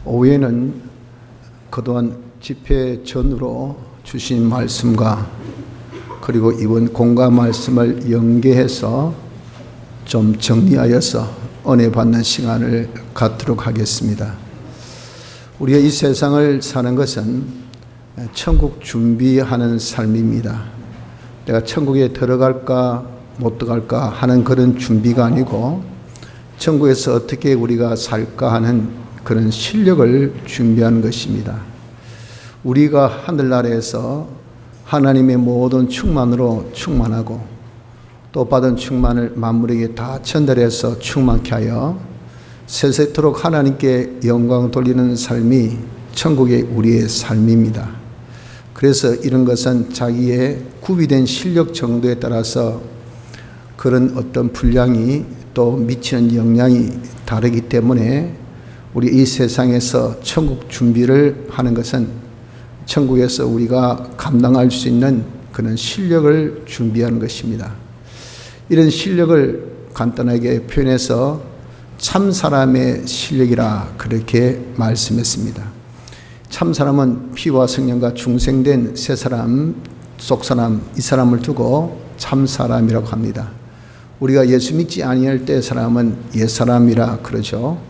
오후에는 그동안 집회 전으로 주신 말씀과 그리고 이번 공과 말씀을 연계해서 좀 정리하여서 은혜 받는 시간을 갖도록 하겠습니다. 우리가 이 세상을 사는 것은 천국 준비하는 삶입니다. 내가 천국에 들어갈까 못 들어갈까 하는 그런 준비가 아니고 천국에서 어떻게 우리가 살까 하는 그런 실력을 준비하는 것입니다. 우리가 하늘나라에서 하나님의 모든 충만으로 충만하고 또 받은 충만을 만물에게 다 전달해서 충만케 하여 세세토록 하나님께 영광 돌리는 삶이 천국의 우리의 삶입니다. 그래서 이런 것은 자기의 구비된 실력 정도에 따라서 그런 어떤 분량이 또 미치는 영향이 다르기 때문에 우리 이 세상에서 천국 준비를 하는 것은 천국에서 우리가 감당할 수 있는 그런 실력을 준비하는 것입니다. 이런 실력을 간단하게 표현해서 참 사람의 실력이라 그렇게 말씀했습니다. 참 사람은 피와 성령과 중생된 새 사람, 속 사람, 이 사람을 두고 참 사람이라고 합니다. 우리가 예수 믿지 아니할 때 사람은 옛 사람이라 그러죠.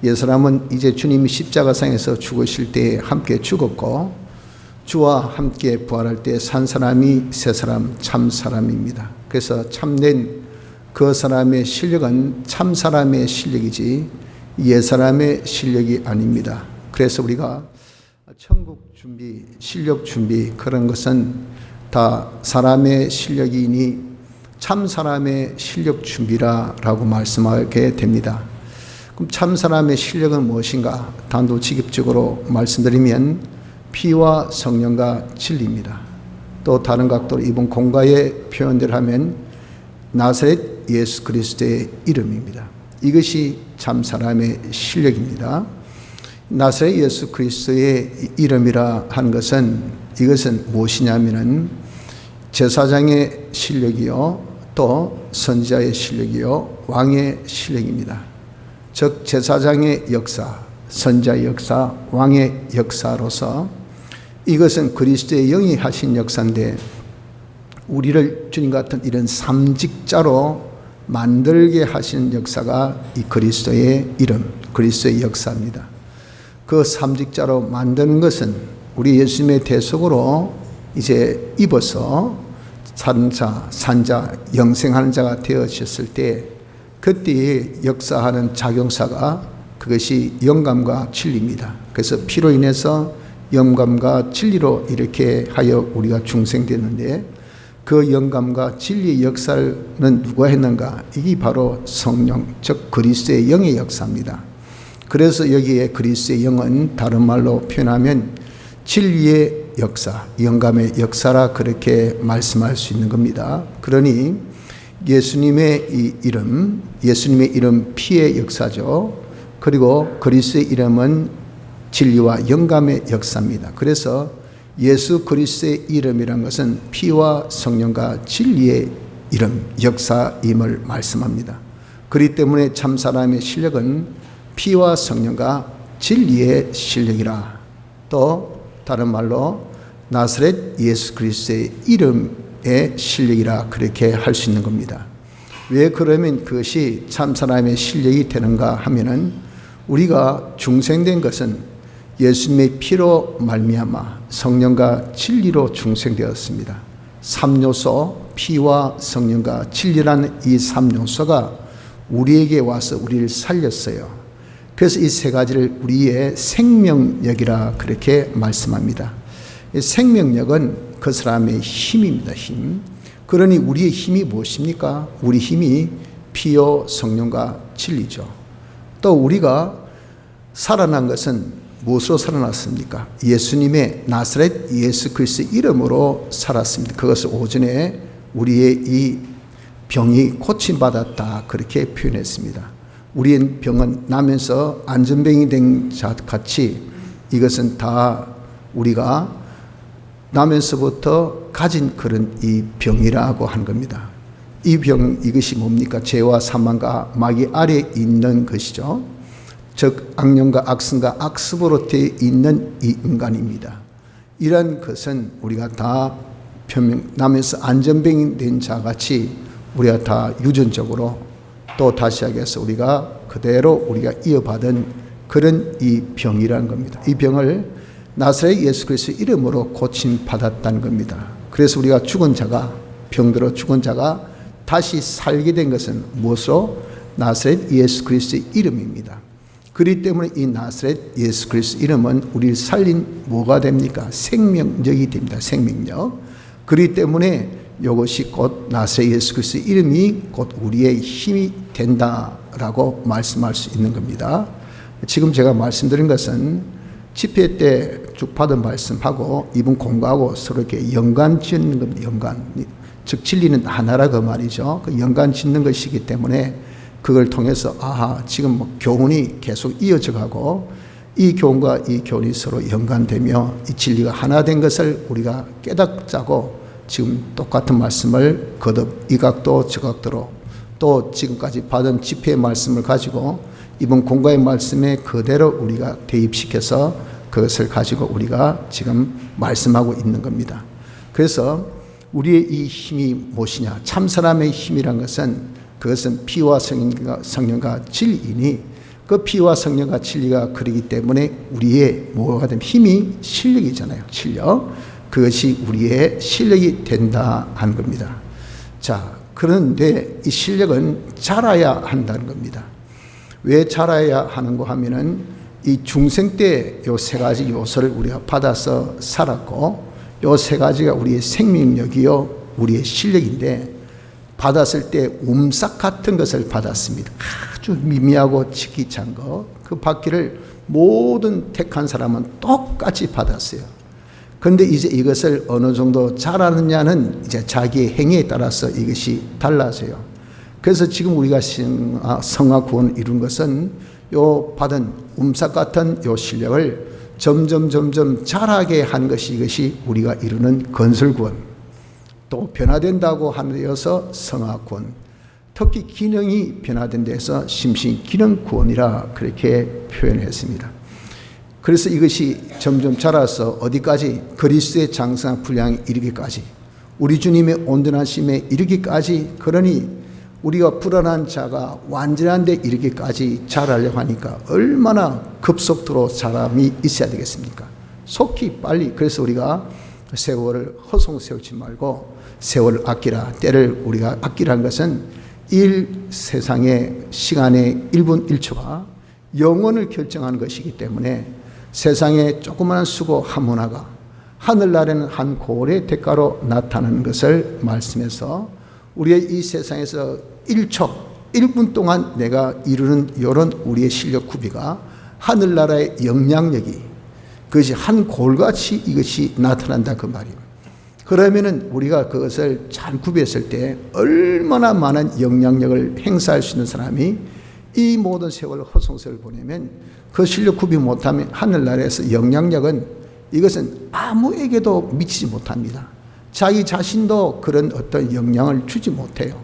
옛 사람은 이제 주님이 십자가상에서 죽으실 때 함께 죽었고 주와 함께 부활할 때 산 사람이 새 사람, 참 사람입니다. 그래서 참된 그 사람의 실력은 참 사람의 실력이지 옛 사람의 실력이 아닙니다. 그래서 우리가 천국 준비, 실력 준비 그런 것은 다 사람의 실력이니 참 사람의 실력 준비라고 말씀하게 됩니다. 그럼 참 사람의 실력은 무엇인가? 단도직입적으로 말씀드리면 피와 성령과 진리입니다. 또 다른 각도로 이번 공과의 표현대로 하면 나사렛 예수 그리스도의 이름입니다. 이것이 참 사람의 실력입니다. 나사렛 예수 그리스도의 이름이라 하는 것은 이것은 무엇이냐면은 제사장의 실력이요 또 선지자의 실력이요 왕의 실력입니다. 즉 제사장의 역사, 선지자의 역사, 왕의 역사로서 이것은 그리스도의 영이 하신 역사인데 우리를 주님 같은 이런 삼직자로 만들게 하신 역사가 이 그리스도의 이름, 그리스도의 역사입니다. 그 삼직자로 만드는 것은 우리 예수님의 대속으로 이제 입어서 산자, 영생하는 자가 되어졌을 때 그때 역사하는 작용사가 그것이 영감과 진리입니다. 그래서 피로 인해서 영감과 진리로 이렇게 하여 우리가 중생되는데 그 영감과 진리의 역사는 누가 했는가? 이게 바로 성령, 즉 그리스도의 영의 역사입니다. 그래서 여기에 그리스도의 영은 다른 말로 표현하면 진리의 역사, 영감의 역사라 그렇게 말씀할 수 있는 겁니다. 그러니 예수님의 이 이름, 예수님의 이름 피의 역사죠. 그리고 그리스도의 이름은 진리와 영감의 역사입니다. 그래서 예수 그리스도의 이름이란 것은 피와 성령과 진리의 이름, 역사임을 말씀합니다. 그렇기 때문에 참 사람의 실력은 피와 성령과 진리의 실력이라. 또 다른 말로 나사렛 예수 그리스도의 이름의 실력이라 그렇게 할 수 있는 겁니다. 왜 그러면 그것이 참 사람의 실력이 되는가 하면은 우리가 중생된 것은 예수님의 피로 말미암아 성령과 진리로 중생되었습니다. 3요소 피와 성령과 진리라는 이 3요소가 우리에게 와서 우리를 살렸어요. 그래서 이 세 가지를 우리의 생명력이라 그렇게 말씀합니다. 생명력은 그 사람의 힘입니다. 힘. 그러니 우리의 힘이 무엇입니까? 우리 힘이 피요 성령과 진리죠. 또 우리가 살아난 것은 무엇으로 살아났습니까? 예수님의 나사렛 예수 그리스도의 이름으로 살았습니다. 그것을 오전에 우리의 이 병이 고침받았다 그렇게 표현했습니다. 우리의 병은 나면서 안전병이 된 자 같이 이것은 다 우리가 나면서부터 가진 그런 이 병이라고 하는 겁니다. 이 병, 이것이 뭡니까? 죄와 사망과 마귀 아래에 있는 것이죠. 즉 악령과 악성과 악습으로 되어 있는 이 인간입니다. 이런 것은 우리가 다 남에서 안전병이 된 자같이 우리가 다 유전적으로 또 다시 하겠어 우리가 그대로 우리가 이어받은 그런 이 병이라는 겁니다. 이 병을 나사렛 예수 그리스도의 이름으로 고침 받았다는 겁니다. 그래서 우리가 죽은 자가 병들어 죽은 자가 다시 살게 된 것은 무엇으로? 나사렛 예수 그리스도의 이름입니다. 그렇기 때문에 이 나사렛 예수 그리스도 이름은 우리를 살린 뭐가 됩니까? 생명력이 됩니다. 생명력. 그렇기 때문에 이것이 곧 나사렛 예수 그리스도 이름이 곧 우리의 힘이 된다라고 말씀할 수 있는 겁니다. 지금 제가 말씀드린 것은 집회 때 쭉 받은 말씀하고 이번 공부하고 서로 이렇게 연관 짓는 겁니다. 연관. 즉 진리는 하나라고 말이죠. 그 연관 짓는 것이기 때문에 그걸 통해서 지금 뭐 교훈이 계속 이어져 가고 이 교훈과 이 교훈이 서로 연관되며 이 진리가 하나 된 것을 우리가 깨닫자고 지금 똑같은 말씀을 거듭 이 각도 저 각도로 또 지금까지 받은 집회의 말씀을 가지고 이번 공과의 말씀에 그대로 우리가 대입시켜서 그것을 가지고 우리가 지금 말씀하고 있는 겁니다. 그래서 우리의 이 힘이 무엇이냐? 참 사람의 힘이란 것은 그것은 피와 성령과 진리이니 그 피와 성령과 진리가 그러기 때문에 우리의 뭐가 되면 힘이 실력이잖아요. 실력. 그것이 우리의 실력이 된다 하는 겁니다. 자, 그런데 이 실력은 자라야 한다는 겁니다. 왜 자라야 하는가 하면은 이 중생 때 요 세 가지 요소를 우리가 받아서 살았고 요 세 가지가 우리의 생명력이요 우리의 실력인데 받았을 때 움삭 같은 것을 받았습니다. 아주 미미하고 지기 찬 것. 그 받기를 모든 택한 사람은 똑같이 받았어요. 그런데 이제 이것을 어느 정도 잘하느냐는 이제 자기의 행위에 따라서 이것이 달라져요. 그래서 지금 우리가 성화 구원을 이룬 것은 요 받은 움삭 같은 요 실력을 점점 자라게 한 것이 이것이 우리가 이루는 건설 구원. 또 변화된다고 하여서 성화 구원. 특히 기능이 변화된 데서 심신 기능 구원이라 그렇게 표현했습니다. 그래서 이것이 점점 자라서 어디까지? 그리스도의 장성한 분량에 이르기까지, 우리 주님의 온전하심에 이르기까지. 그러니 우리가 불안한 자가 완전한 데 이르기까지 자라려고 하니까 얼마나 급속도로 사람이 있어야 되겠습니까? 속히 빨리. 그래서 우리가 세월을 허송세우지 말고 세월을 아끼라. 때를 우리가 아끼라는 것은 세상의 시간의 1분 1초가 영원을 결정하는 것이기 때문에 세상에 조그마한 수고 한 문화가 하늘나라는 한 고을의 대가로 나타나는 것을 말씀해서 우리의 이 세상에서 1초, 1분 동안 내가 이루는 이런 우리의 실력 구비가 하늘나라의 영향력이 그것이 한 골같이 이것이 나타난다 그 말이에요. 그러면은 우리가 그것을 잘 구비했을 때 얼마나 많은 영향력을 행사할 수 있는 사람이 이 모든 세월 허송세월을 보내면 그 실력 구비 못하면 하늘나라에서 영향력은 이것은 아무에게도 미치지 못합니다. 자기 자신도 그런 어떤 영향을 주지 못해요.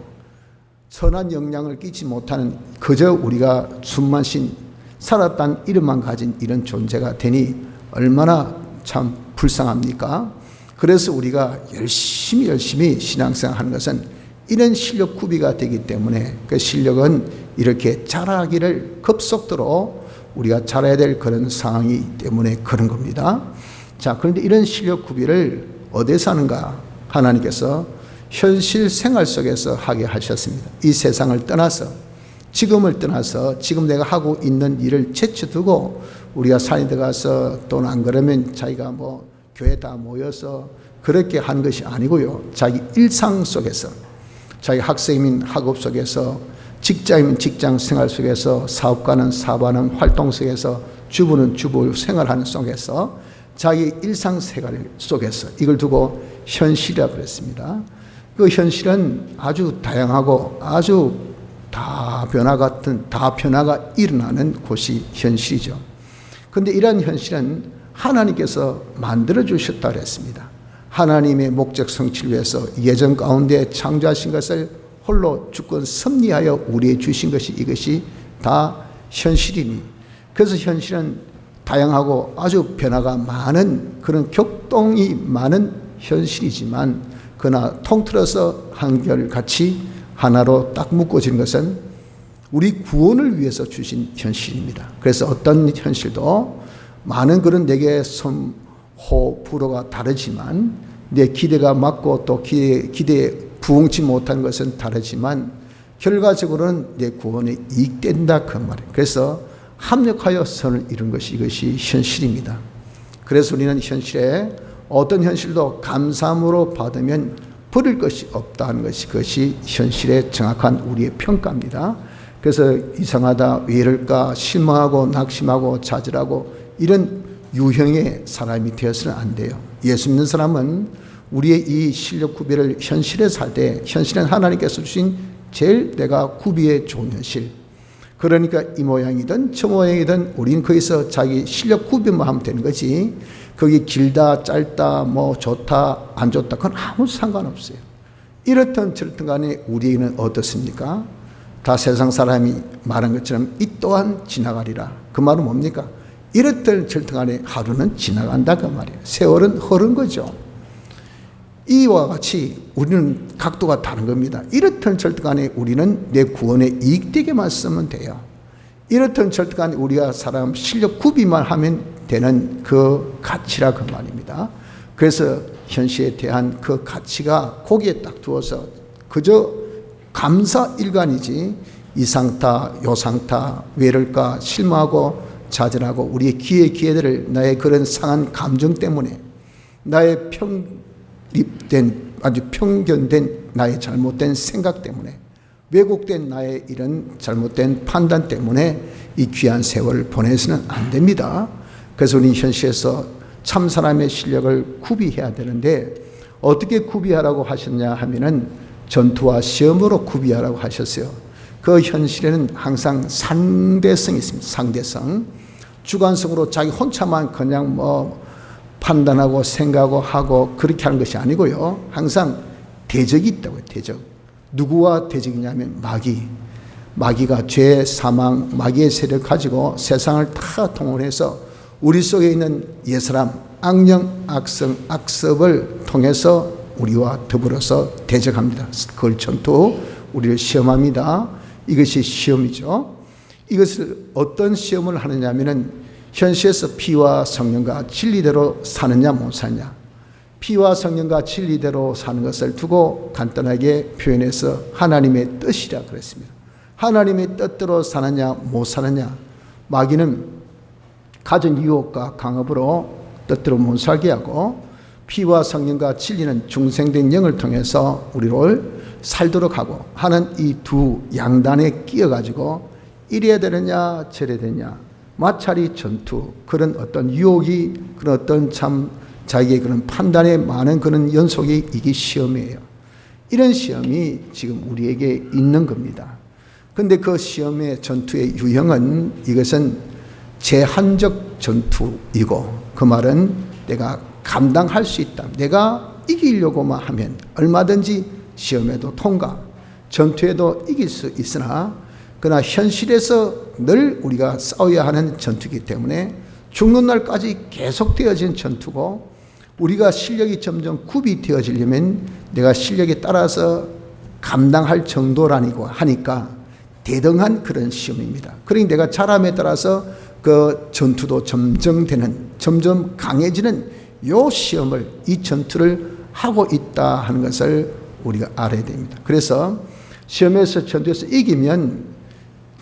선한 영향을 끼치 못하는 그저 우리가 숨만 쉰 살았다는 이름만 가진 이런 존재가 되니 얼마나 참 불쌍합니까? 그래서 우리가 열심히 신앙생활 하는 것은 이런 실력 구비가 되기 때문에 그 실력은 이렇게 자라기를 급속도로 우리가 자라야 될 그런 상황이기 때문에 그런 겁니다. 자, 그런데 이런 실력 구비를 어디서 하는가? 하나님께서 현실 생활 속에서 하게 하셨습니다. 이 세상을 떠나서, 지금을 떠나서 지금 내가 하고 있는 일을 제쳐두고 우리가 산에 들어가서 또는 안 그러면 자기가 뭐 교회 다 모여서 그렇게 하는 것이 아니고요. 자기 일상 속에서, 자기 학생이면 학업 속에서, 직장이면 직장 생활 속에서, 사업가는 사업하는 활동 속에서, 주부는 주부 생활하는 속에서, 자기 일상 생활 속에서 이걸 두고 현실이라고 그랬습니다. 그 현실은 아주 다양하고 아주 다 변화가 일어나는 곳이 현실이죠. 그런데 이러한 현실은 하나님께서 만들어 주셨다고 했습니다. 하나님의 목적 성취를 위해서 예전 가운데 창조하신 것을 홀로 주권 섭리하여 우리에게 주신 것이 이것이 다 현실이니 그래서 현실은 다양하고 아주 변화가 많은 그런 격동이 많은 현실이지만 그러나 통틀어서 한결같이 하나로 딱 묶어진 것은 우리 구원을 위해서 주신 현실입니다. 그래서 어떤 현실도 많은 그런 내게 선호 불호가 다르지만 내 기대가 맞고 또 기대에 부응치 못한 것은 다르지만 결과적으로는 내 구원에 이익된다 그 말이에요. 그래서 합력하여 선을 이룬 것이 이것이 현실입니다. 그래서 우리는 현실에 어떤 현실도 감사함으로 받으면 버릴 것이 없다는 것이 그것이 현실의 정확한 우리의 평가입니다. 그래서 이상하다, 왜 이럴까, 실망하고 낙심하고 좌절하고 이런 유형의 사람이 되어서는 안 돼요. 예수 믿는 사람은 우리의 이 실력 구비를 현실에 살 때 현실은 하나님께서 주신 제일 내가 구비해 좋은 현실. 그러니까 이 모양이든 저 모양이든 우리는 거기서 자기 실력 구비만 하면 되는 거지 거기 길다 짧다 뭐 좋다 안 좋다 그건 아무 상관없어요. 이렇든 저렇든 간에 우리에게는 어떻습니까? 다 세상 사람이 말한 것처럼 이 또한 지나가리라. 그 말은 뭡니까? 이렇든 저렇든 간에 하루는 지나간다 그 말이에요. 세월은 흐른 거죠. 이와 같이 우리는 각도가 다른 겁니다. 이렇든 저렇든 간에 우리는 내 구원에 이익되게만 쓰면 돼요. 이렇든 저렇든 간에 우리가 사람 실력 구비만 하면 되는 그 가치라 그 말입니다. 그래서 현실에 대한 그 가치가 거기에 딱 두어서 그저 감사 일관이지 이 상타 요 상타 왜 이럴까 실망하고 좌절하고 우리의 기회들을 나의 그런 상한 감정 때문에 나의 아주 편견된 나의 잘못된 생각 때문에 왜곡된 나의 이런 잘못된 판단 때문에 이 귀한 세월을 보내서는 안 됩니다. 그래서 우리 현실에서 참 사람의 실력을 구비해야 되는데 어떻게 구비하라고 하셨냐 하면은 전투와 시험으로 구비하라고 하셨어요. 그 현실에는 항상 상대성이 있습니다. 상대성. 주관성으로 자기 혼자만 그냥 뭐 판단하고 생각하고 하고 그렇게 하는 것이 아니고요. 항상 대적이 있다고요. 대적. 누구와 대적이냐면 마귀가 죄, 사망, 마귀의 세력을 가지고 세상을 다 통원해서 우리 속에 있는 옛사람, 악령, 악성, 악습을 통해서 우리와 더불어서 대적합니다. 그걸 전투, 우리를 시험합니다. 이것이 시험이죠. 이것을 어떤 시험을 하느냐 하면은 현실에서 피와 성령과 진리대로 사느냐 못 사느냐. 피와 성령과 진리대로 사는 것을 두고 간단하게 표현해서 하나님의 뜻이라 그랬습니다. 하나님의 뜻대로 사느냐 못 사느냐. 마귀는 가진 유혹과 강압으로 뜻대로 못 살게 하고 피와 성령과 진리는 중생된 영을 통해서 우리를 살도록 하고 하는 이 두 양단에 끼어가지고 이래야 되느냐 저래야 되느냐 마찰이 전투 그런 어떤 유혹이 그런 어떤 참 자기의 그런 판단에 많은 그런 연속이 이게 시험이에요. 이런 시험이 지금 우리에게 있는 겁니다. 그런데 그 시험의 전투의 유형은 이것은 제한적 전투이고 그 말은 내가 감당할 수 있다. 내가 이기려고만 하면 얼마든지 시험에도 통과, 전투에도 이길 수 있으나 그러나 현실에서 늘 우리가 싸워야 하는 전투이기 때문에 죽는 날까지 계속되어진 전투고 우리가 실력이 점점 구비되어지려면 내가 실력에 따라서 감당할 정도라니고 하니까 대등한 그런 시험입니다. 그러니 내가 잘함에 따라서 그 전투도 점점 강해지는 요 시험을 이 전투를 하고 있다 하는 것을 우리가 알아야 됩니다. 그래서 시험에서 전투에서 이기면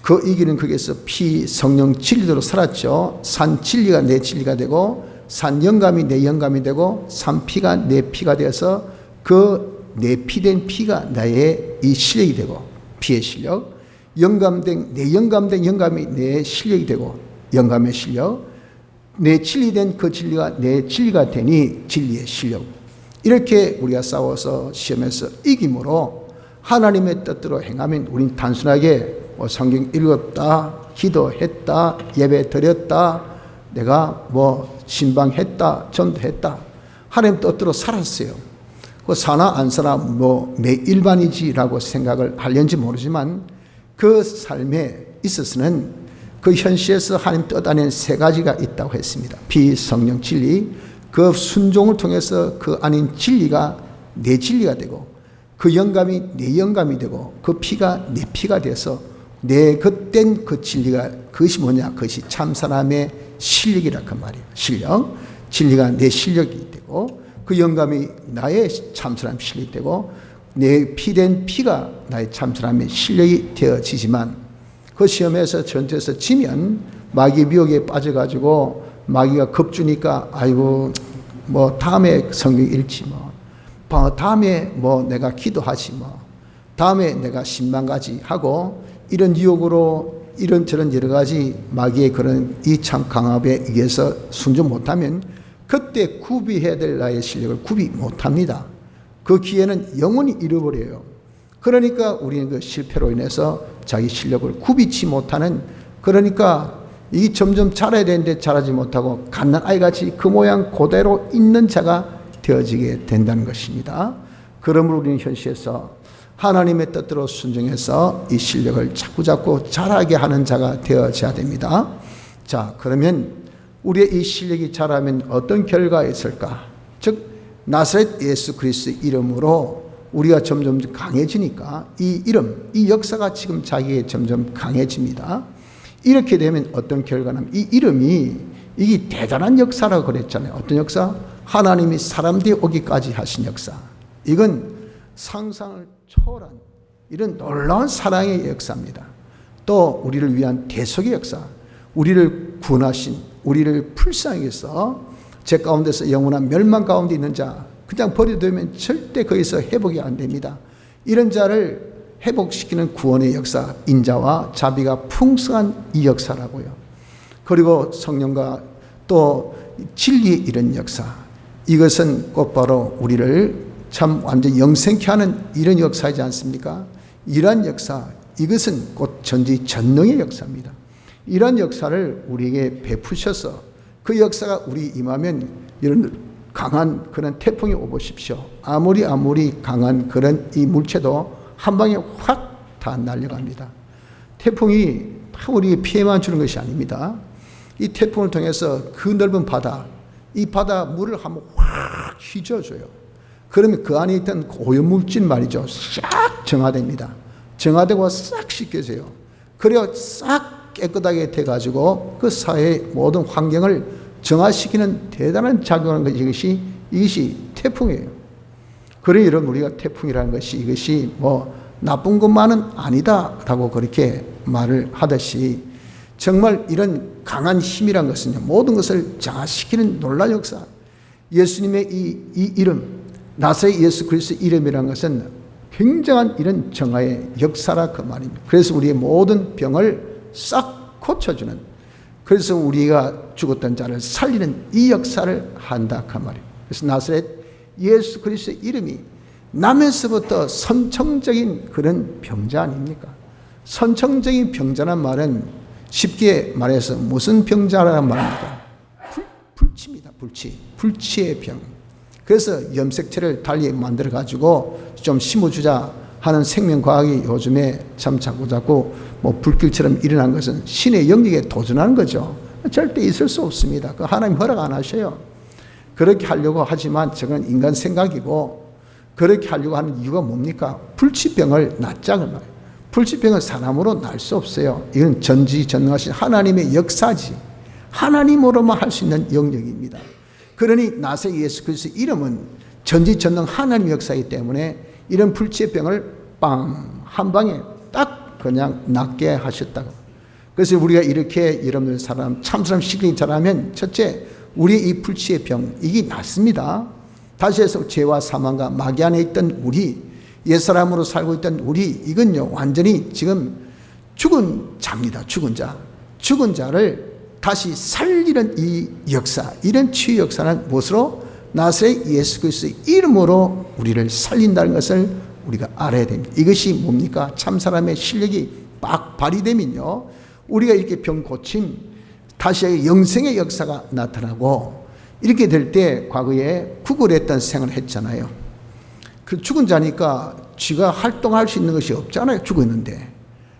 그 이기는 거기에서 피, 성령, 진리대로 살았죠. 산 진리가 내 진리가 되고 산 영감이 내 영감이 되고 산 피가 내 피가 되어서 그 내 피된 피가 나의 이 실력이 되고 피의 실력 영감된 내 영감된 영감이 내 실력이 되고 영감의 실력 내 진리된 그 진리가 내 진리가 되니 진리의 실력 이렇게 우리가 싸워서 시험에서 이김으로 하나님의 뜻대로 행하면 우리는 단순하게 성경 읽었다 기도했다 예배 드렸다 내가 신방했다 전도했다 하나님 뜻대로 살았어요. 그 사나 안 사나 내 일반이지라고 생각을 하려는지 모르지만 그 삶에 있어서는 그 현실에서 하나님 뜻 안에는 세 가지가 있다고 했습니다. 피, 성령, 진리. 그 순종을 통해서 그 안인 진리가 내 진리가 되고, 그 영감이 내 영감이 되고, 그 피가 내 피가 돼서 내 그땐 그 진리가, 그것이 뭐냐? 그것이 참 사람의 실력이라 그 말이에요. 실력. 진리가 내 실력이 되고, 그 영감이 나의 참 사람 실력이 되고, 내 피된 피가 나의 참 사람의 실력이 되어지지만, 그 시험에서 전투에서 지면 마귀 미혹에 빠져가지고 마귀가 겁주니까 아이고 뭐 다음에 성경 읽지 뭐 다음에 뭐 내가 기도하지 뭐 다음에 내가 10만 가지 하고 이런 유혹으로 이런저런 여러 가지 마귀의 그런 이 참 강압에 의해서 순종 못하면 그때 구비해야 될 나의 실력을 구비 못합니다. 그 기회는 영원히 잃어버려요. 그러니까 우리는 그 실패로 인해서 자기 실력을 구비치 못하는, 그러니까 이 점점 자라야 되는데 자라지 못하고 갓난아이같이 그 모양 그대로 있는 자가 되어지게 된다는 것입니다. 그러므로 우리는 현실에서 하나님의 뜻대로 순종해서 이 실력을 자꾸자꾸 자라게 하는 자가 되어져야 됩니다. 자, 그러면 우리의 이 실력이 자라면 어떤 결과가 있을까? 즉 나사렛 예수 그리스도의 이름으로 우리가 점점 강해지니까 이 이름, 이 역사가 지금 자기에 점점 강해집니다. 이렇게 되면 어떤 결과는 이 이름이 이게 대단한 역사라고 그랬잖아요. 어떤 역사? 하나님이 사람 되어 오기까지 하신 역사. 이건 상상을 초월한 이런 놀라운 사랑의 역사입니다. 또 우리를 위한 대속의 역사, 우리를 구원하신, 우리를 불쌍히 해서 제 가운데서 영원한 멸망 가운데 있는 자, 그냥 버려두면 절대 거기서 회복이 안 됩니다. 이런 자를 회복시키는 구원의 역사, 인자와 자비가 풍성한 이 역사라고요. 그리고 성령과 또 진리의 이런 역사, 이것은 곧바로 우리를 참 완전 영생케 하는 이런 역사이지 않습니까? 이러한 역사, 이것은 곧 전지전능의 역사입니다. 이러한 역사를 우리에게 베푸셔서 그 역사가 우리 임하면 이런 강한 그런 태풍이 오보십시오. 아무리 강한 그런 이 물체도 한 방에 확 다 날려갑니다. 태풍이 우리 피해만 주는 것이 아닙니다. 이 태풍을 통해서 그 넓은 바다, 이 바다 물을 한번 확 휘저어줘요. 그러면 그 안에 있던 오염물질 말이죠, 싹 정화됩니다. 정화되고 싹 씻겨져요. 그래야 싹 깨끗하게 돼가지고 그 사회의 모든 환경을 정화시키는 대단한 작용을 하는 것이 이것이 태풍이에요. 그래 여러분, 우리가 태풍이라는 것이 이것이 뭐 나쁜 것만은 아니다라고 그렇게 말을 하듯이 정말 이런 강한 힘이란 것은요, 모든 것을 정화시키는 놀라운 역사. 예수님의 이 이름, 나사렛 예수 그리스도의 이름이라는 것은 굉장한 이런 정화의 역사라 그 말입니다. 그래서 우리의 모든 병을 싹 고쳐주는, 그래서 우리가 죽었던 자를 살리는 이 역사를 한다 그 말입니다. 그래서 나사렛 예수 그리스도의 이름이 나면서부터 선천적인 그런 병자 아닙니까? 선천적인 병자란 말은 쉽게 말해서 무슨 병자라는 말입니까? 불치입니다. 불치의 병. 그래서 염색체를 달리 만들어 가지고 좀 심어주자 하는 생명과학이 요즘에 참 자꾸 뭐 불길처럼 일어난 것은 신의 영역에 도전하는 거죠. 절대 있을 수 없습니다. 그 하나님 허락 안 하셔요. 그렇게 하려고 하지만 저건 인간 생각이고, 그렇게 하려고 하는 이유가 뭡니까? 불치병을 낫자는 말이에요. 불치병은 사람으로 날 수 없어요. 이건 전지전능하신 하나님의 역사지. 하나님으로만 할 수 있는 영역입니다. 그러니 나사렛 예수 그리스도의 이름은 전지전능 하나님의 역사이기 때문에 이런 불치의 병을 빵 한 방에 딱 그냥 낫게 하셨다고. 그래서 우리가 이렇게 여러분들 참 사람 실력이 잘하면 첫째, 우리의 이 불치의 병 이게 낫습니다. 다시 해서 죄와 사망과 마귀 안에 있던 우리, 옛사람으로 살고 있던 우리, 이건요 완전히 지금 죽은 자입니다. 죽은 자를 다시 살리는 이 역사, 이런 치유 역사는 무엇으로? 나사렛 예수 그리스도의 이름으로 우리를 살린다는 것을 우리가 알아야 됩니다. 이것이 뭡니까? 참 사람의 실력이 막 발휘되면요, 우리가 이렇게 병 고침, 다시 영생의 역사가 나타나고, 이렇게 될 때 과거에 구걸했던 생활을 했잖아요. 그 죽은 자니까 쥐가 활동할 수 있는 것이 없잖아요. 죽었는데.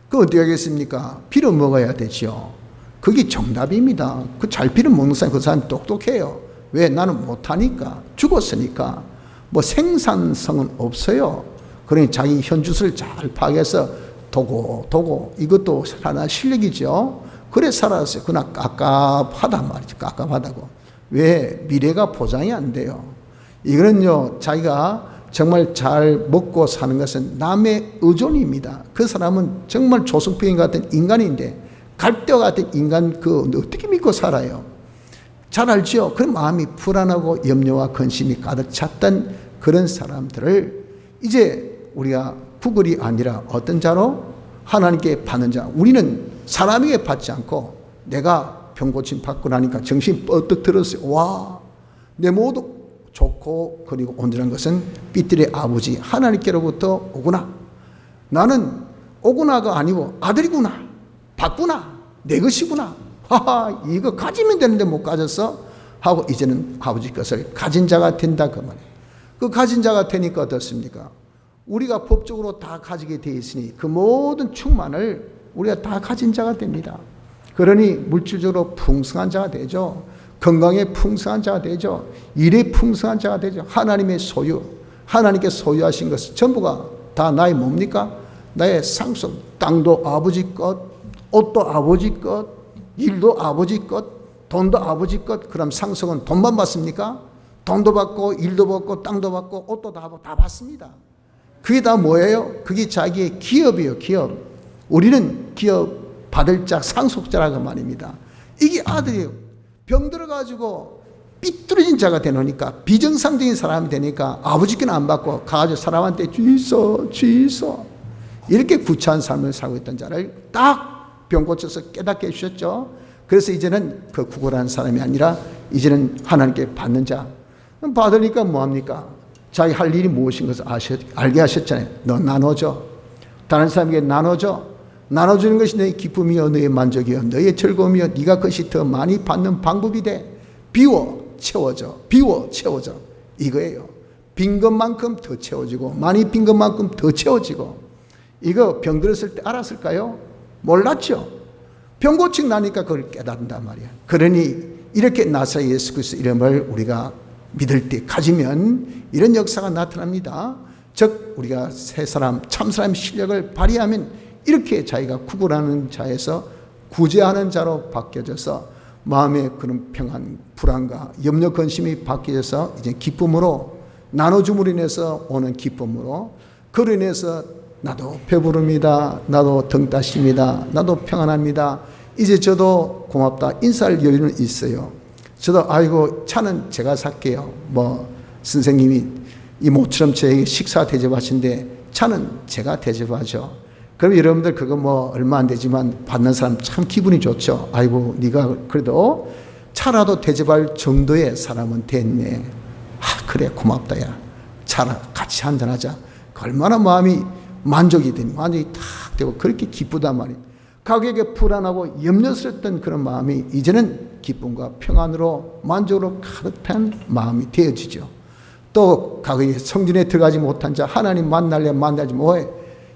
그 어떻게 하겠습니까? 빌어 먹어야 되죠. 그게 정답입니다. 그 잘 피를 먹는 사람, 그 사람이 똑똑해요. 왜? 나는 못하니까. 죽었으니까. 뭐 생산성은 없어요. 그러니 자기 현주소를 잘 파악해서 도고 이것도 하나 실력이죠. 그래 살았어요. 그러나 깝깝하단 말이죠. 깝깝하다고. 왜? 미래가 보장이 안 돼요. 이거는요, 자기가 정말 잘 먹고 사는 것은 남의 의존입니다. 그 사람은 정말 조선병인 같은 인간인데 갈대와 같은 인간 어떻게 믿고 살아요? 잘 알죠? 그 마음이 불안하고 염려와 근심이 가득 찼던 그런 사람들을 이제 우리가 구걸이 아니라 어떤 자로? 하나님께 받는 자. 우리는 사람에게 받지 않고 내가 병고침 받고 나니까 정신이 뻗떡 들었어요. 와, 내 모두 좋고 그리고 온전한 것은 삐뚤의 아버지 하나님께로부터 오구나. 나는 오구나가 아니고 아들이구나. 받구나. 내 것이구나. 하하, 이거 가지면 되는데 못 가졌어? 하고 이제는 아버지 것을 가진 자가 된다 그 말이에요. 그 가진 자가 되니까 어떻습니까? 우리가 법적으로 다 가지게 되어 있으니 그 모든 충만을 우리가 다 가진 자가 됩니다. 그러니 물질적으로 풍성한 자가 되죠. 건강에 풍성한 자가 되죠. 일에 풍성한 자가 되죠. 하나님의 소유, 하나님께 소유하신 것은 전부가 다 나의 뭡니까? 나의 상속. 땅도 아버지 것, 옷도 아버지 것, 일도 아버지 것, 돈도 아버지 것. 그럼 상속은 돈만 받습니까? 돈도 받고 일도 받고 땅도 받고 옷도 다 받습니다. 그게 다 뭐예요? 그게 자기의 기업이에요. 기업. 우리는 기업 받을 자, 상속자라고 말입니다. 이게 아들이에요. 병 들어가지고 삐뚤어진 자가 되니까 비정상적인 사람이 되니까 아버지께는 안 받고 가가지고 사람한테 주이소 이렇게 구차한 삶을 살고 있던 자를 딱 병 고쳐서 깨닫게 해주셨죠. 그래서 이제는 그 구걸하는 사람이 아니라 이제는 하나님께 받는 자. 받으니까 뭐합니까? 자기 할 일이 무엇인 것을 알게 하셨잖아요. 너 나눠줘. 다른 사람에게 나눠줘. 나눠주는 것이 너의 기쁨이요 너의 만족이요 너의 즐거움이요 네가 그것이 더 많이 받는 방법이 돼. 비워 채워져. 비워 채워져. 이거예요. 빈 것만큼 더 채워지고 많이 빈 것만큼 더 채워지고. 이거 병 들었을 때 알았을까요? 몰랐죠. 병 고치고 나니까 그걸 깨닫는단 말이야. 그러니 이렇게 나사 예수 그리스도 이름을 우리가 믿을 때 가지면 이런 역사가 나타납니다. 즉 우리가 새 사람 참 사람의 실력을 발휘하면 이렇게 자기가 구걸하는 자에서 구제하는 자로 바뀌어져서 마음의 그런 평안, 불안과 염려, 근심이 바뀌어져서 이제 기쁨으로 나눠줌으로 인해서 오는 기쁨으로 그로 인해서 나도 배부릅니다. 나도 등 따십니다. 나도 평안합니다. 이제 저도 고맙다. 인사할 여유는 있어요. 저도 아이고 차는 제가 살게요. 뭐 선생님이 이모처럼 저에게 식사 대접하신데 차는 제가 대접하죠. 그럼 여러분들 그거 뭐 얼마 안 되지만 받는 사람 참 기분이 좋죠. 아이고 네가 그래도 차라도 대접할 정도의 사람은 됐네. 아 그래 고맙다 야. 차나 같이 한잔하자. 얼마나 마음이 만족이 되니 만족이 탁 되고 그렇게 기쁘단 말이에요. 가격에 불안하고 염려스럽던 그런 마음이 이제는 기쁨과 평안으로 만족으로 가득한 마음이 되어지죠. 또 가격에 성전에 들어가지 못한 자 하나님 만날래 만나지 뭐해.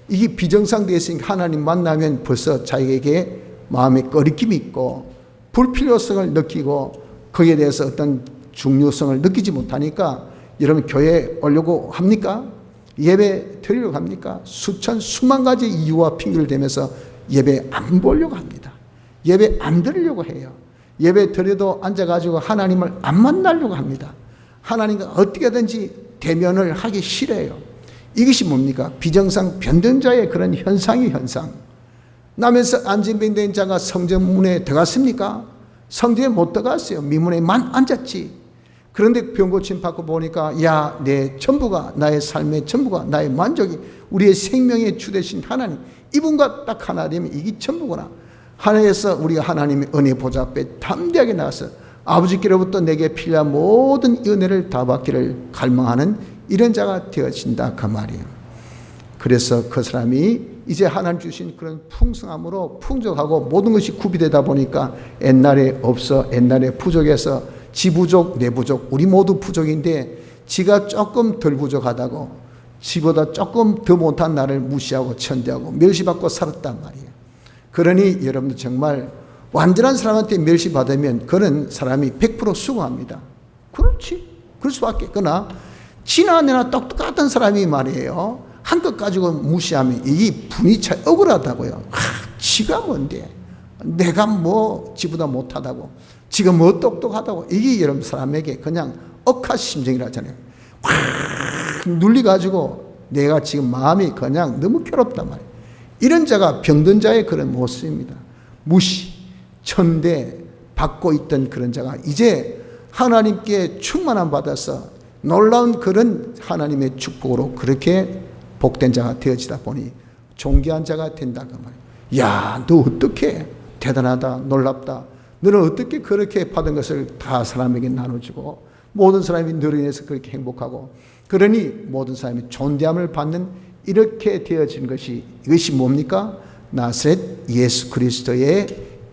이게 비정상되어 있으니까 하나님 만나면 벌써 자기에게 마음에 꺼리낌이 있고 불필요성을 느끼고 거기에 대해서 어떤 중요성을 느끼지 못하니까 여러분 교회에 오려고 합니까? 예배 드리려고 합니까? 수만 가지 이유와 핑계를 대면서 예배 안 보려고 합니다. 예배 안 드리려고 해요. 예배 드려도 앉아가지고 하나님을 안 만나려고 합니다. 하나님과 어떻게든지 대면을 하기 싫어요. 이것이 뭡니까? 비정상 변동자의 그런 현상이 현상. 남에서 안진병된 자가 성전문에 들어갔습니까? 성전에 못 들어갔어요. 미문에만 앉았지. 그런데 병고침 받고 보니까 야, 내 전부가 나의 삶의 전부가 나의 만족이 우리의 생명의 주 되신 하나님 이분과 딱 하나 되면 이게 전부구나. 하나님에서 우리가 하나님의 은혜 보좌 앞에 담대하게 나가서 아버지께로부터 내게 필요한 모든 은혜를 다 받기를 갈망하는 이런 자가 되어진다 그 말이에요. 그래서 그 사람이 이제 하나님 주신 그런 풍성함으로 풍족하고 모든 것이 구비되다 보니까 옛날에 없어 옛날에 부족해서 지 부족 내 부족 우리 모두 부족인데 지가 조금 덜 부족하다고 지보다 조금 더 못한 나를 무시하고 천대하고 멸시받고 살았단 말이에요. 그러니 여러분들 정말 완전한 사람한테 멸시받으면 그런 사람이 100% 수긍합니다. 그렇지. 그럴 수밖에. 그러나 지나내나 똑똑한 사람이 말이에요. 한 것 가지고 무시하면 이게 분이 차 억울하다고요. 지가 뭔데? 내가 뭐 지보다 못하다고. 지가 뭐 똑똑하다고. 이게 여러분 사람에게 그냥 억하 심정이라잖아요. 확 눌리가지고 내가 지금 마음이 그냥 너무 괴롭단 말이에요. 이런 자가 병든 자의 그런 모습입니다. 무시, 천대 받고 있던 그런 자가 이제 하나님께 충만함 받아서 놀라운 그런 하나님의 축복으로 그렇게 복된 자가 되어지다 보니 존귀한 자가 된다고 말이에요. 야, 너 어떻게 대단하다, 놀랍다. 너는 어떻게 그렇게 받은 것을 다 사람에게 나눠주고 모든 사람이 너로 인해서 그렇게 행복하고 그러니 모든 사람이 존귀함을 받는 이렇게 되어진 것이 이것이 뭡니까? 나사렛 예수 그리스도의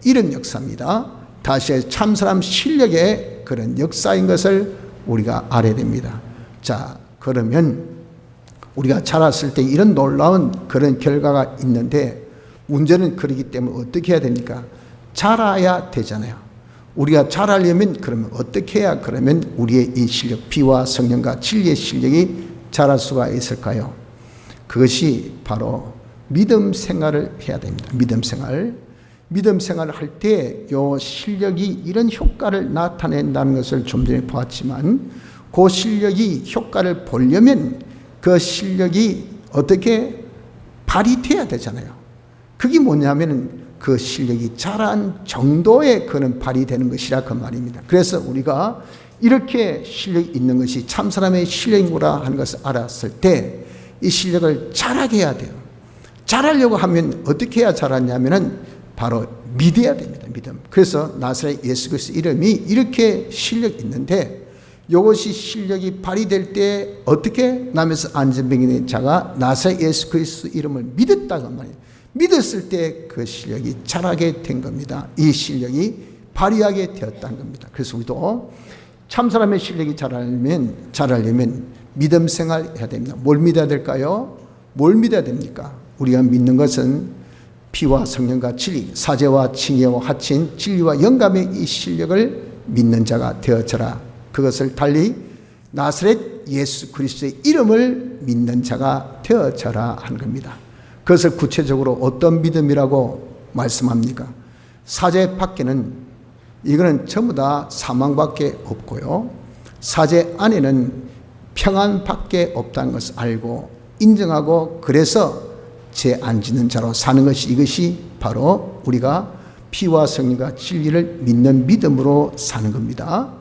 이런 역사입니다. 다시 참사람 실력의 그런 역사인 것을 우리가 알아야 됩니다. 자, 그러면 우리가 자랐을 때 이런 놀라운 그런 결과가 있는데 문제는 그러기 때문에 어떻게 해야 됩니까? 자라야 되잖아요. 우리가 자라려면 그러면 어떻게 해야 그러면 우리의 이 실력, 피와 성령과 진리의 실력이 자랄 수가 있을까요? 그것이 바로 믿음 생활을 해야 됩니다. 믿음 생활. 믿음 생활을 할 때 요 실력이 이런 효과를 나타낸다는 것을 좀 전에 보았지만 그 실력이 효과를 보려면 그 실력이 어떻게 발휘돼야 되잖아요. 그게 뭐냐면 그 실력이 자란 정도의 그는 발휘되는 것이라 그 말입니다. 그래서 우리가 이렇게 실력이 있는 것이 참 사람의 실력이구나 하는 것을 알았을 때 이 실력을 자라게 해야 돼요. 자라려고 하면 어떻게 해야 자라냐면은 바로 믿어야 됩니다. 믿음. 그래서 나사렛 예수 그리스도 이름이 이렇게 실력이 있는데 이것이 실력이 발휘될 때 어떻게 남에서 안전병이 된 자가 나사렛 예수 그리스도 이름을 믿었다고 말이에요. 믿었을 때 그 실력이 자라게 된 겁니다. 이 실력이 발휘하게 되었다는 겁니다. 그래서 우리도 참 사람의 실력이 자라려면 믿음 생활 해야 됩니다. 뭘 믿어야 될까요? 뭘 믿어야 됩니까? 우리가 믿는 것은 피와 성령과 진리, 사제와 칭의와 하친 진리와 영감의 이 실력을 믿는 자가 되어져라. 그것을 달리 나사렛 예수 그리스도의 이름을 믿는 자가 되어져라 하는 겁니다. 그것을 구체적으로 어떤 믿음이라고 말씀합니까? 사제 밖에는 이거는 전부 다 사망밖에 없고요. 사제 안에는 평안밖에 없다는 것을 알고 인정하고 그래서 죄 안 짓는 자로 사는 것이 이것이 바로 우리가 피와 성령과 진리를 믿는 믿음으로 사는 겁니다.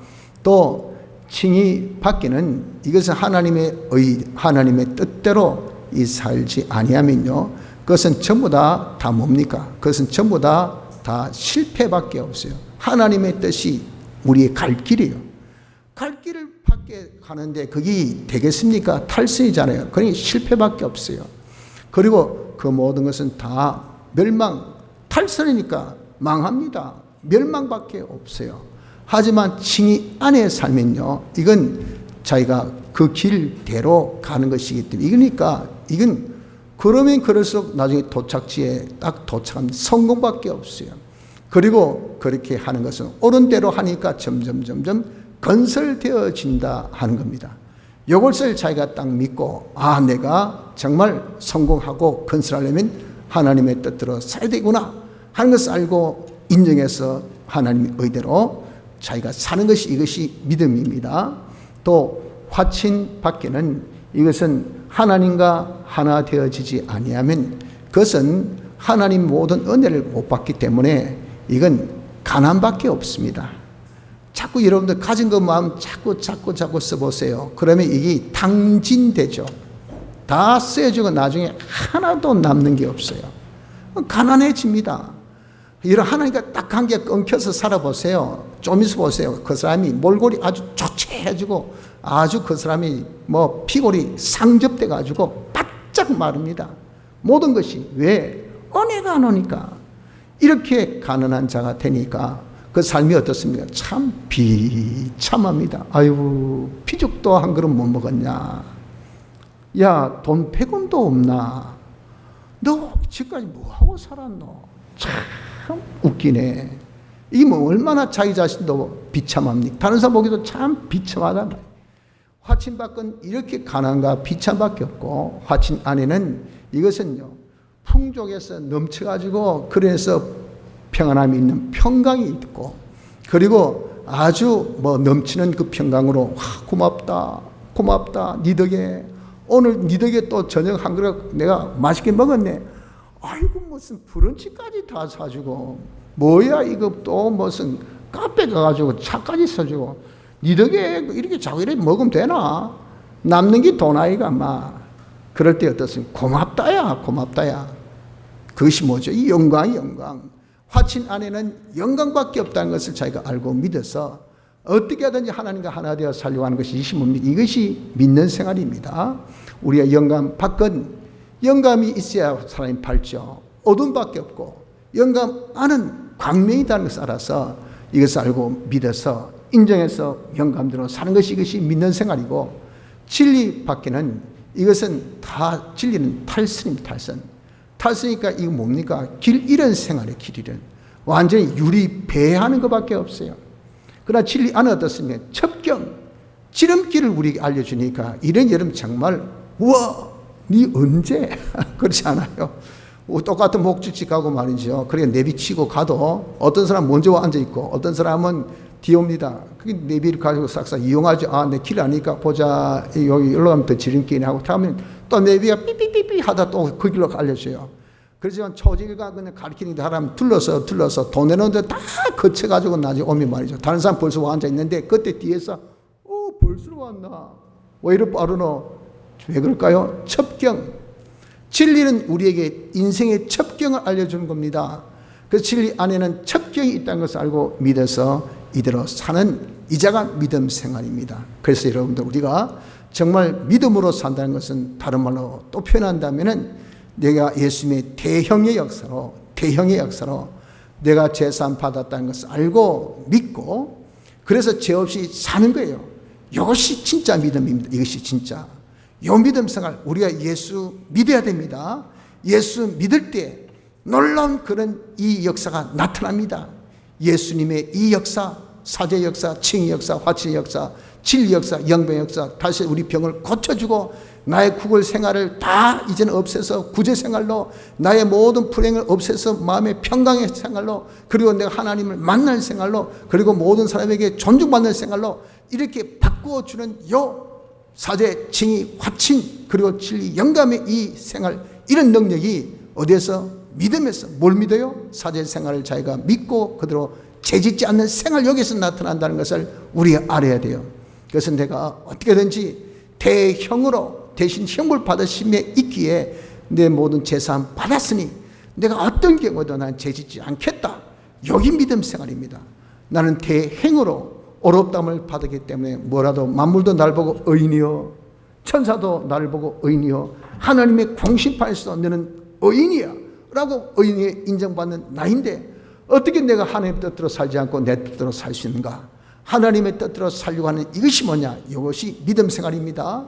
또 칭의 밖에는 이것은 하나님의 뜻대로 이 살지 아니하면요. 그것은 전부 다 뭡니까? 그것은 전부 다 실패밖에 없어요. 하나님의 뜻이 우리의 갈 길이에요. 갈 길을 밖에 가는데 그게 되겠습니까? 탈선이잖아요. 그러니 실패밖에 없어요. 그리고 그 모든 것은 다 멸망, 탈선이니까 망합니다. 멸망밖에 없어요. 하지만 칭의 안에 살면요. 이건 자기가 그 길대로 가는 것이기 때문에 그러니까 이건 그러면 그럴수록 나중에 도착지에 딱 도착하면 성공밖에 없어요. 그리고 그렇게 하는 것은 옳은 대로 하니까 점점 건설되어진다 하는 겁니다. 이것을 자기가 딱 믿고 내가 정말 성공하고 건설하려면 하나님의 뜻대로 살아야 되구나 하는 것을 알고 인정해서 하나님의 의대로 자기가 사는 것이 이것이 믿음입니다. 또 화친 밖에는 이것은 하나님과 하나 되어지지 아니하면 그것은 하나님 모든 은혜를 못 받기 때문에 이건 가난밖에 없습니다. 자꾸 여러분들 가진 것 마음 자꾸 써보세요. 그러면 이게 탕진되죠. 다 쓰여지고 나중에 하나도 남는 게 없어요. 가난해집니다. 이런 하나님과 딱 관계 끊겨서 살아보세요. 좀 있어 보세요. 그 사람이 몰골이 아주 조체해지고 아주 그 사람이 피골이 상접돼 가지고 바짝 마릅니다. 모든 것이 왜? 은혜가 안 오니까. 이렇게 가난한 자가 되니까 그 삶이 어떻습니까? 참 비참합니다. 아유, 피죽도 한 그릇 못 먹었냐? 야, 돈 100원도 없나? 너 지금까지 뭐하고 살았노? 참 웃기네. 이게 뭐 얼마나 자기 자신도 비참합니까? 다른 사람 보기도 참 비참하단 말이에요. 화친 밖은 이렇게 가난과 비참밖에 없고, 화친 안에는 이것은요, 풍족에서 넘쳐가지고 그래서 평안함이 있는 평강이 있고, 그리고 아주 뭐 넘치는 그 평강으로 고맙다 고맙다 니 덕에 오늘 니 덕에 또 저녁 한 그릇 내가 맛있게 먹었네. 아이고 무슨 브런치까지 다 사주고, 뭐야 이거 또 무슨 카페 가가지고 차까지 사주고, 니 덕에 이렇게 자꾸 이렇게 먹으면 되나? 남는 게 돈 아이가 막. 그럴 때 어떻습니까? 고맙다야 고맙다야. 그것이 뭐죠? 이 영광이 영광. 화친 안에는 영광밖에 없다는 것을 자기가 알고 믿어서 어떻게 하든지 하나님과 하나 되어 살려고 하는 것이 이것이 믿는 생활입니다. 우리가 영감 밖은 영감이 있어야 사람이 밝죠. 어둠밖에 없고 영감 안은 광명이라는 것을 알아서 이것을 알고 믿어서 인정해서 영감대로 사는 것이 이것이 믿는 생활이고, 진리 밖에는 이것은 다 진리는 탈선입니다. 탈선. 탈선이니까 이거 뭡니까? 길 잃은 생활의 길 잃은, 완전히 유리 배하는 것밖에 없어요. 그러나 진리 안은 어떻습니까? 첩경, 지름길을 우리에게 알려주니까 이런 여러분 정말 우와 니 언제? 그렇지 않아요. 똑같은 목적지 가고 말이죠. 그래 내비치고 가도 어떤 사람 먼저 앉아있고 어떤 사람은 뒤에 옵니다. 그게 내비를 가지고 싹싹 이용하죠. 아, 내 길 아니까 보자. 여기 올라가면 더 지름길이 하고 타면 또 내비가 삐삐삐삐 하다 또 그 길로 알려줘요. 그렇지만 초지일가 그냥 가르치는 사람 둘러서 돈 내놓는데 다 거쳐가지고 나중에 오면 말이죠. 다른 사람 벌써 와 앉아있는데 그때 뒤에서 벌써 왔나? 왜 이렇게 빠르노? 왜 그럴까요? 첩경. 진리는 우리에게 인생의 첩경을 알려주는 겁니다. 그 진리 안에는 첩경이 있다는 것을 알고 믿어서 이대로 사는 이자가 믿음 생활입니다. 그래서 여러분들 우리가 정말 믿음으로 산다는 것은 다른 말로 또 표현한다면은 내가 예수님의 대형의 역사로 내가 제사함 받았다는 것을 알고 믿고 그래서 죄 없이 사는 거예요. 이것이 진짜 믿음입니다. 이것이 진짜. 요 믿음 생활, 우리가 예수 믿어야 됩니다. 예수 믿을 때 놀라운 그런 이 역사가 나타납니다. 예수님의 이 역사, 사죄 역사, 칭의 역사, 화친의 역사, 진리 역사, 영병 역사, 다시 우리 병을 고쳐주고 나의 구걸 생활을 다 이제는 없애서 구제 생활로 나의 모든 불행을 없애서 마음의 평강의 생활로, 그리고 내가 하나님을 만날 생활로, 그리고 모든 사람에게 존중받는 생활로 이렇게 바꾸어주는 요 사죄, 칭의, 화친, 그리고 진리, 영감의 이 생활, 이런 능력이 어디에서? 믿음에서. 뭘 믿어요? 사죄 생활을 자기가 믿고 그대로 죄짓지 않는 생활, 여기서 나타난다는 것을 우리가 알아야 돼요. 그래서 내가 어떻게든지 대형으로 대신 형벌 받으심에 있기에 내 모든 제사함 받았으니 내가 어떤 경우도 난 죄짓지 않겠다. 여기 믿음 생활입니다. 나는 대행으로 어렵담을 받았기 때문에 뭐라도 만물도 날 보고 의인이여, 천사도 나를 보고 의인이여, 하나님의 공심판에서 너는 의인이야 라고 의인이 인정받는 나인데 어떻게 내가 하나님의 뜻대로 살지 않고 내 뜻대로 살 수 있는가? 하나님의 뜻대로 살려고 하는 이것이 뭐냐? 이것이 믿음 생활입니다.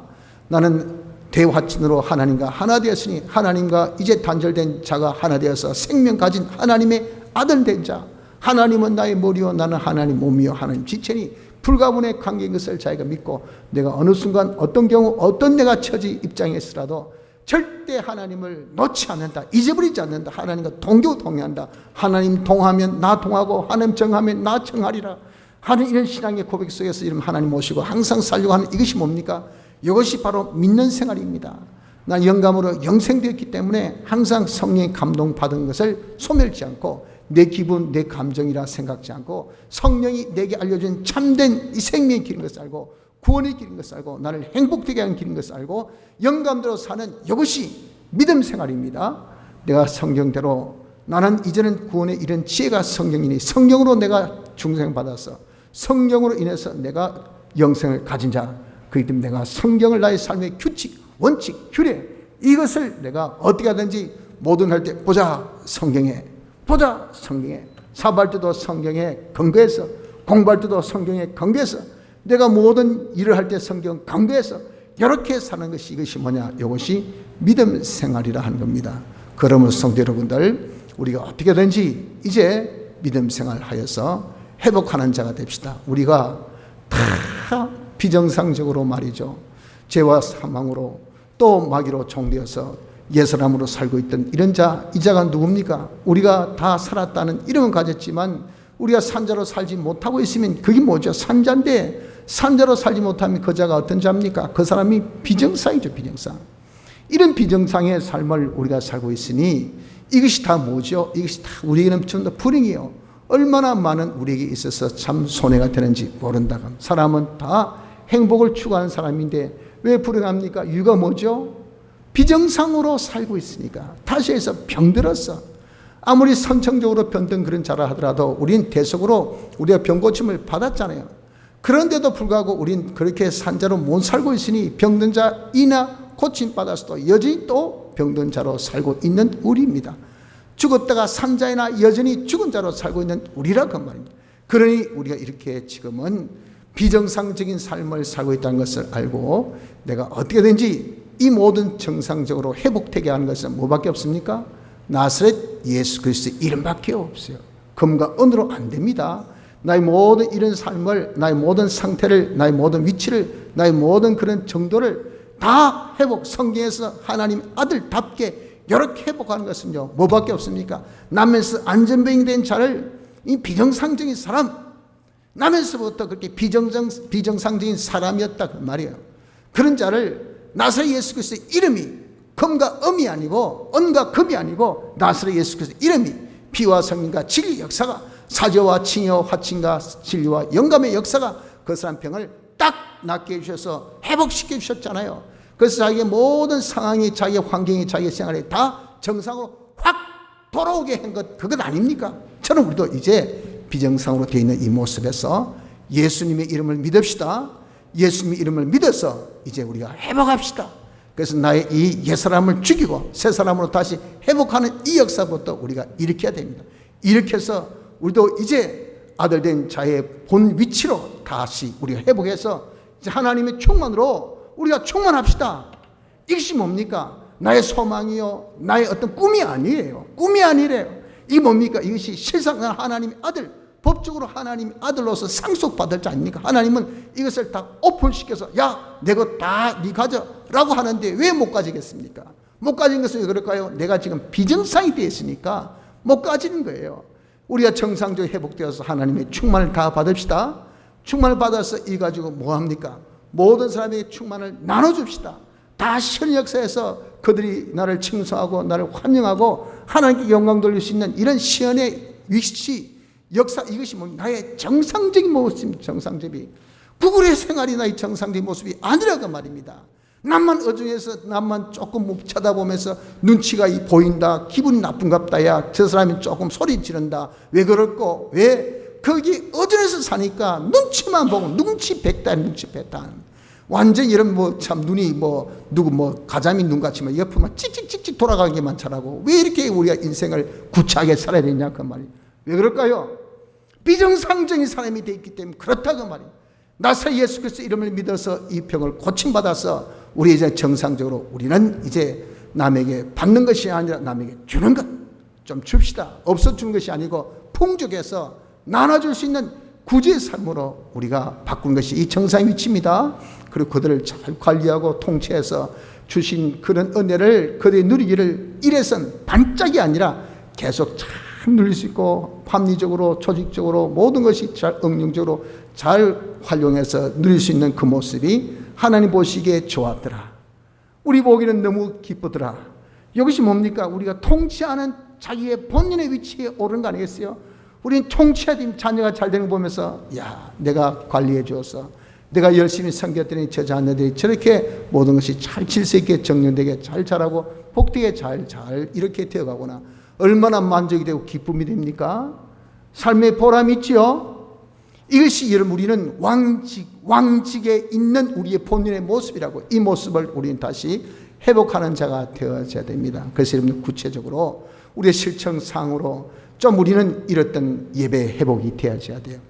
나는 대화친으로 하나님과 하나 되었으니 하나님과 이제 단절된 자가 하나 되어서 생명 가진 하나님의 아들 된 자, 하나님은 나의 머리요 나는 하나님 몸이요 하나님 지체니 불가분의 관계인 것을 자기가 믿고 내가 어느 순간 어떤 경우 어떤 내가 처지 입장에 있으라도 절대 하나님을 놓지 않는다. 잊어버리지 않는다. 하나님과 동교동행한다. 하나님 동하면 나 동하고 하나님 정하면 나 정하리라 하는 이런 신앙의 고백 속에서 이런 하나님 모시고 항상 살려고 하는 이것이 뭡니까? 이것이 바로 믿는 생활입니다. 난 영감으로 영생되었기 때문에 항상 성령의 감동받은 것을 소멸치 않고 내 기분, 내 감정이라 생각지 않고 성령이 내게 알려준 참된 이 생명의 길인 것을 알고 구원의 길인 것을 알고 나를 행복되게 하는 길인 것을 알고 영감대로 사는 이것이 믿음 생활입니다. 내가 성경대로 나는 이제는 구원에 이른 지혜가 성경이니 성경으로 내가 중생받아서 성경으로 인해서 내가 영생을 가진 자, 그렇기 때문에 내가 성경을 나의 삶의 규칙, 원칙, 규례 이것을 내가 어떻게 하든지 뭐든 할 때 보자 성경에, 보자 성경에, 사업할 때도 성경에 근거해서, 공부할 때도 성경에 근거해서, 내가 모든 일을 할 때 성경 근거해서 이렇게 사는 것이 이것이 뭐냐? 이것이 믿음 생활이라 하는 겁니다. 그러므로 성도 여러분들 우리가 어떻게든지 이제 믿음 생활하여서 회복하는 자가 됩시다. 우리가 다 비정상적으로 말이죠, 죄와 사망으로 또 마귀로 종되어서 옛사람으로 살고 있던 이런 자, 이 자가 누굽니까? 우리가 다 살았다는 이름은 가졌지만 우리가 산자로 살지 못하고 있으면 그게 뭐죠? 산자인데 산자로 살지 못하면 그 자가 어떤 자입니까? 그 사람이 비정상이죠. 비정상. 이런 비정상의 삶을 우리가 살고 있으니 이것이 다 뭐죠? 이것이 다 우리에게는 좀 더 불행이에요. 얼마나 많은 우리에게 있어서 참 손해가 되는지 모른다. 사람은 다 행복을 추구하는 사람인데 왜 불행합니까? 이유가 뭐죠? 비정상으로 살고 있으니까. 다시 해서 병들었어. 아무리 선천적으로 병든 그런 자라 하더라도 우린 대속으로 우리가 병고침을 받았잖아요. 그런데도 불구하고 우린 그렇게 산자로 못 살고 있으니 병든 자이나 고침받아서도 여전히 또 병든 자로 살고 있는 우리입니다. 죽었다가 산자이나 여전히 죽은 자로 살고 있는 우리라 그 말입니다. 그러니 우리가 이렇게 지금은 비정상적인 삶을 살고 있다는 것을 알고 내가 어떻게든지 이 모든 정상적으로 회복되게 하는 것은 뭐밖에 없습니까? 나사렛 예수 그리스도의 이름밖에 없어요. 금과 은으로 안 됩니다. 나의 모든 이런 삶을, 나의 모든 상태를, 나의 모든 위치를, 나의 모든 그런 정도를 다 회복, 성경에서 하나님 아들답게 이렇게 회복하는 것은요, 뭐밖에 없습니까? 남에서 안전병이 된 자를, 이 비정상적인 사람, 남에서부터 그렇게 비정상적인 사람이었다 그 말이에요. 그런 자를 나사렛 예수 그리스도의 이름이 금과 음이 아니고 은과 금이 아니고 나사렛 예수 그리스도의 이름이 피와 성령과 진리 역사가 사죄와 칭의와 화친과 진리와 영감의 역사가 그 사람 병을 딱 낫게 해주셔서 회복시켜 주셨잖아요. 그래서 자기의 모든 상황이, 자기의 환경이, 자기의 생활이 다 정상으로 확 돌아오게 한 것, 그것 아닙니까? 저는 우리도 이제 비정상으로 되어 있는 이 모습에서 예수님의 이름을 믿읍시다. 예수님의 이름을 믿어서 이제 우리가 회복합시다. 그래서 나의 이 옛사람을 죽이고 새사람으로 다시 회복하는 이 역사부터 우리가 일으켜야 됩니다. 일으켜서 우리도 이제 아들된 자의 본 위치로 다시 우리가 회복해서 이제 하나님의 충만으로 우리가 충만합시다. 이것이 뭡니까? 나의 소망이요, 나의 어떤 꿈이 아니에요. 꿈이 아니래요. 이게 뭡니까? 이것이 실상 하나님의 아들, 법적으로 하나님의 아들로서 상속받을 자 아닙니까? 하나님은 이것을 다 오픈시켜서 야, 내 것 다 네 가져라고 하는데 왜 못 가지겠습니까? 못 가진 것은 왜 그럴까요? 내가 지금 비정상이 되어 있으니까 못 가지는 거예요. 우리가 정상적으로 회복되어서 하나님의 충만을 다 받읍시다. 충만을 받아서 이 가지고 뭐 합니까? 모든 사람에게 충만을 나눠줍시다. 다 현 역사에서 그들이 나를 칭송하고 나를 환영하고 하나님께 영광 돌릴 수 있는 이런 시연의 위치, 역사, 이것이 뭐 나의 정상적인 모습, 정상적이 구글의 생활이 나의 정상적인 모습이 아니라고 말입니다. 남만 어중해서 남만 조금 쳐다보면서 눈치가 보인다, 기분이 나쁜갑다, 야 저 사람이 조금 소리 지른다, 왜 그럴까, 왜 거기 어중해서 사니까 눈치만 보고 눈치 백단, 눈치 백단. 완전 이런 뭐 참 눈이 뭐 누구 뭐 가자미 눈같이 막 옆으로만 찍찍찍찍 돌아가기만 잘하고 왜 이렇게 우리가 인생을 구차하게 살아야 되냐 그 말이. 왜 그럴까요? 비정상적인 사람이 되어 있기 때문에 그렇다고 말이에요. 나사렛 예수 그리스도 이름을 믿어서 이 병을 고침받아서 우리 이제 정상적으로 우리는 이제 남에게 받는 것이 아니라 남에게 주는 것 좀 줍시다. 없어 주는 것이 아니고 풍족해서 나눠줄 수 있는 구제의 삶으로 우리가 바꾼 것이 이 정상의 위치입니다. 그리고 그들을 잘 관리하고 통치해서 주신 그런 은혜를 그들이 누리기를 이래선 반짝이 아니라 계속 잘 누릴 수 있고 합리적으로 조직적으로 모든 것이 잘 응용적으로 잘 활용해서 누릴 수 있는 그 모습이 하나님 보시기에 좋았더라. 우리 보기는 너무 기쁘더라. 이것이 뭡니까? 우리가 통치하는 자기의 본인의 위치에 오른 거 아니겠어요? 우리는 통치하는 자녀가 잘 되는 거 보면서 야, 내가 관리해 주어서 내가 열심히 섬겼더니 저 자녀들이 저렇게 모든 것이 잘 질서 있게 정리되게 잘 자라고 복되게 잘 이렇게 되어가구나. 얼마나 만족이 되고 기쁨이 됩니까? 삶의 보람이 있지요. 이것이 여러분 우리는 왕직에 있는 우리의 본인의 모습이라고, 이 모습을 우리는 다시 회복하는 자가 되어져야 됩니다. 그래서 여러분 구체적으로 우리의 실천상으로 좀 우리는 이랬던 예배 회복이 되어져야 돼요.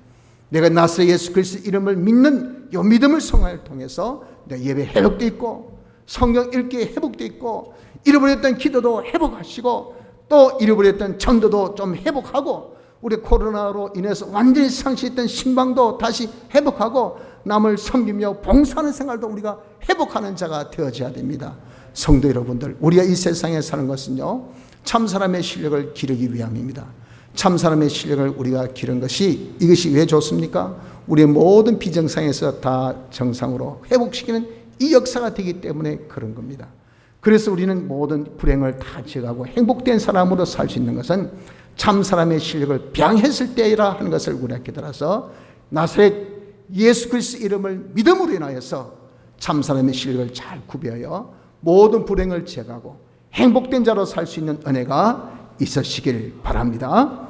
내가 나사렛 예수 그리스도 이름을 믿는 이 믿음을 성화를 통해서 내 예배 회복도 있고 성경 읽기에 회복도 있고 잃어버렸던 기도도 회복하시고 또 잃어버렸던 전도도 좀 회복하고 우리 코로나로 인해서 완전히 상실했던 신방도 다시 회복하고 남을 섬기며 봉사하는 생활도 우리가 회복하는 자가 되어져야 됩니다. 성도 여러분들, 우리가 이 세상에 사는 것은요, 참 사람의 실력을 기르기 위함입니다. 참 사람의 실력을 우리가 기른 것이, 이것이 왜 좋습니까? 우리의 모든 비정상에서 다 정상으로 회복시키는 이 역사가 되기 때문에 그런 겁니다. 그래서 우리는 모든 불행을 다 지어가고 행복된 사람으로 살 수 있는 것은 참 사람의 실력을 병했을 때이라 하는 것을 우리가 깨달아서 나사렛 예수 그리스도 이름을 믿음으로 인하여서 참 사람의 실력을 잘 구별하여 모든 불행을 제거하고 행복된 자로 살 수 있는 은혜가 있으시길 바랍니다.